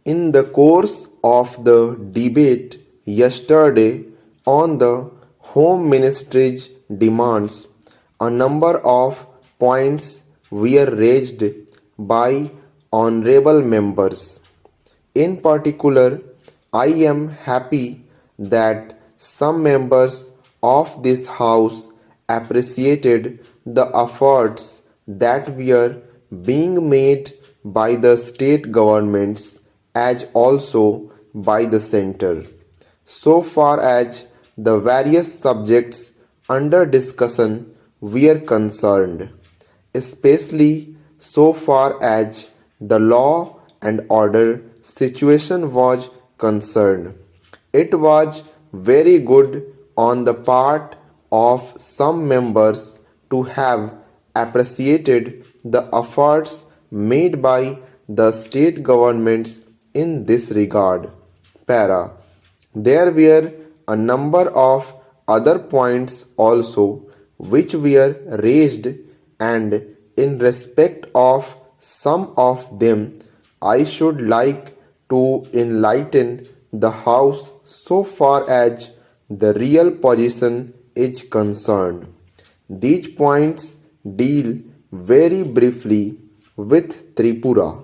In the course of the debate yesterday on the Home Ministry's demands, a number of points were raised by honorable members. In particular, I am happy that some members of this House appreciated the efforts that were being made by the state governments as also by the center, so far as the various subjects under discussion were concerned, especially so far as the law and order situation was concerned. It was very good on the part of some members to have appreciated the efforts made by the state governments in this regard. Para. There were a number of other points also which were raised, and in respect of some of them I should like to enlighten the House so far as the real position is concerned. These points deal very briefly with Tripura,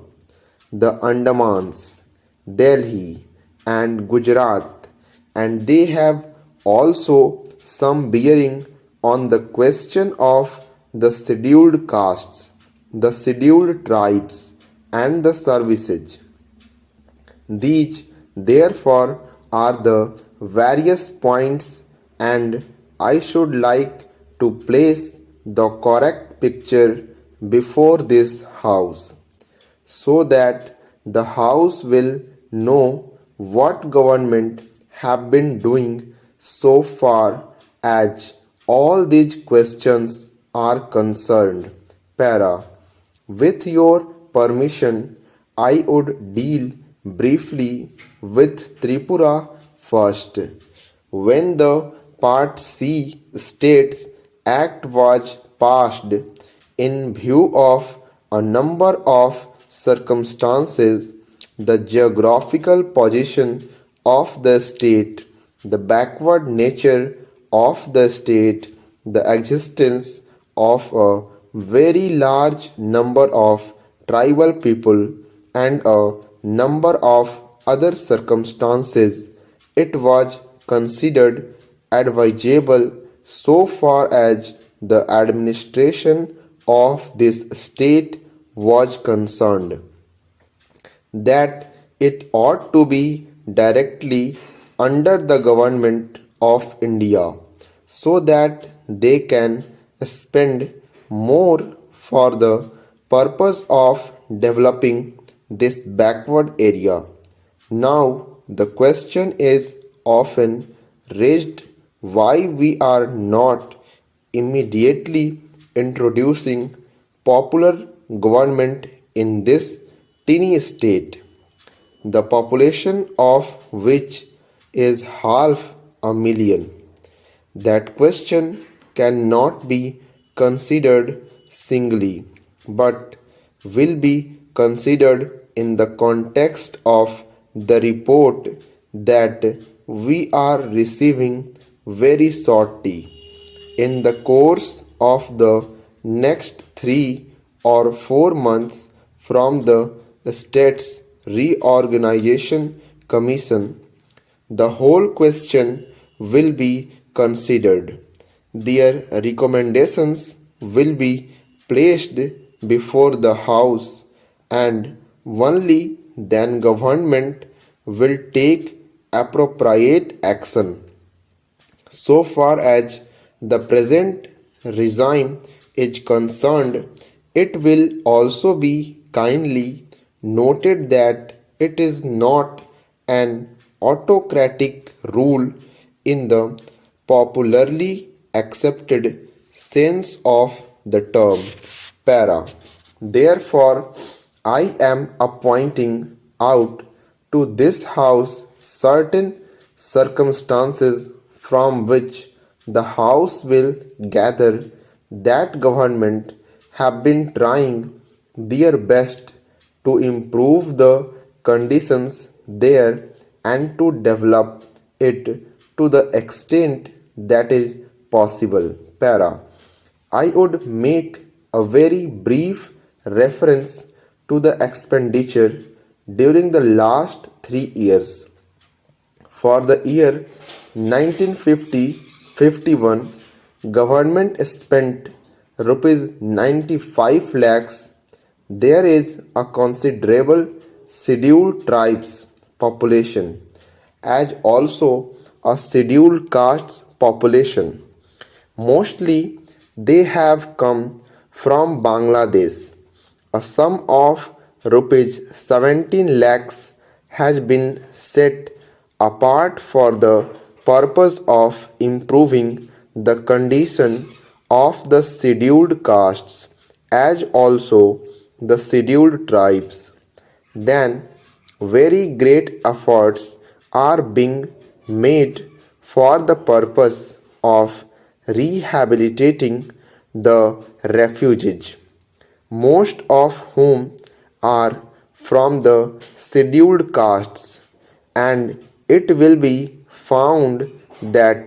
the Andamans, Delhi, and Gujarat, and they have also some bearing on the question of the scheduled castes, the scheduled tribes, and the services. These, therefore, are the various points, and I should like to place the correct picture before this House, so that the House will know what government have been doing so far as all these questions are concerned. Para. With your permission, I would deal briefly with Tripura first. When the Part C States Act was passed, in view of a number of circumstances, the geographical position of the state, the backward nature of the state, the existence of a very large number of tribal people, and a number of other circumstances, it was considered advisable so far as the administration of this state was concerned, that it ought to be directly under the government of India, so that they can spend more for the purpose of developing this backward area. Now, the question is often raised why we are not immediately introducing popular government in this teeny state, the population of which is 500,000. That question cannot be considered singly, but will be considered in the context of the report that we are receiving very shortly. In the course of the next 3 or 4 months from the States Reorganization Commission, the whole question will be considered. Their recommendations will be placed before the House, and only then government will take appropriate action. So far as the present regime is concerned, it will also be kindly noted that it is not an autocratic rule in the popularly accepted sense of the term. Para. Therefore, I am appointing out to this House certain circumstances from which the House will gather that government have been trying their best to improve the conditions there and to develop it to the extent that is possible. Para. I would make a very brief reference to the expenditure during the last 3 years. For the year 1950-51, government spent rupees 95 lakhs. There is a considerable scheduled tribes population as also a scheduled castes population. Mostly they have come from Bangladesh. A sum of rupees 17 lakhs has been set apart for the purpose of improving the condition of the scheduled castes as also the scheduled tribes. Then very great efforts are being made for the purpose of rehabilitating the refugees, most of whom are from the scheduled castes, and it will be found that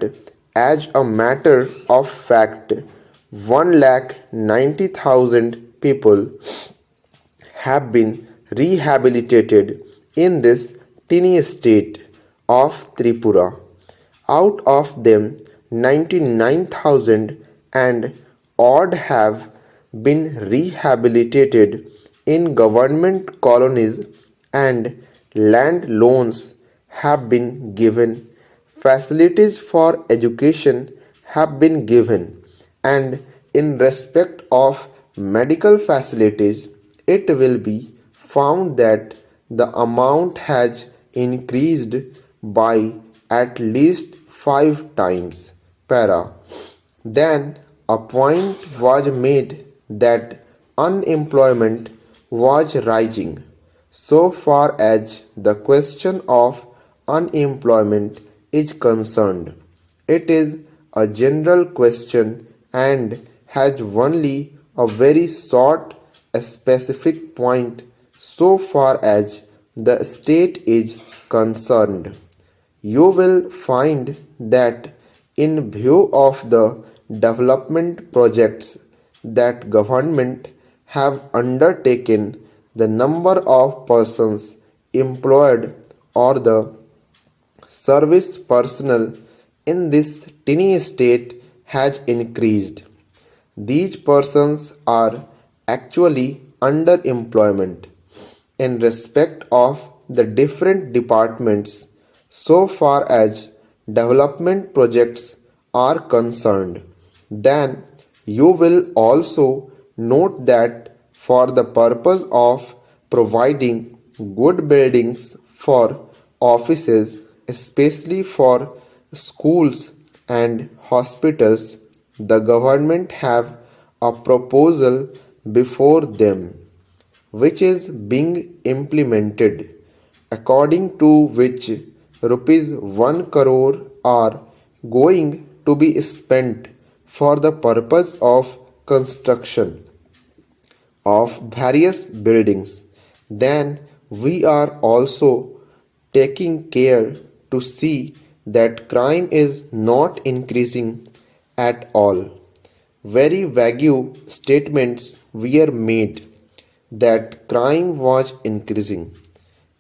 as a matter of fact 1,90,000 people have been rehabilitated in this tiny state of Tripura. Out of them, 99,000 and odd have been rehabilitated in government colonies and land loans have been given. Facilities for education have been given, and in respect of medical facilities, it will be found that the amount has increased by at least 5 times. Para. Then a point was made that unemployment was rising. So far as the question of unemployment is concerned, it is a general question and has only a very short specific point so far as the state is concerned. You will find that in view of the development projects that government have undertaken, the number of persons employed or the service personnel in this tiny state has increased. These persons are actually underemployment in respect of the different departments so far as development projects are concerned. Then you will also note that for the purpose of providing good buildings for offices, especially for schools and hospitals, the government have a proposal before them which is being implemented, according to which rupees 1 crore are going to be spent for the purpose of construction of various buildings. Then we are also taking care to see that crime is not increasing at all. Very vague statements were made that crime was increasing.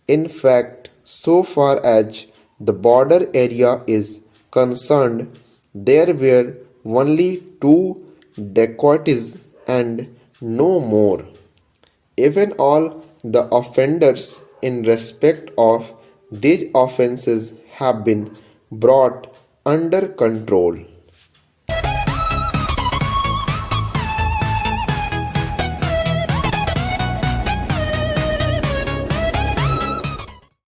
In fact, so far as the border area is concerned, there were only 2 dacoities and no more. Even all the offenders in respect of these offences have been brought under control.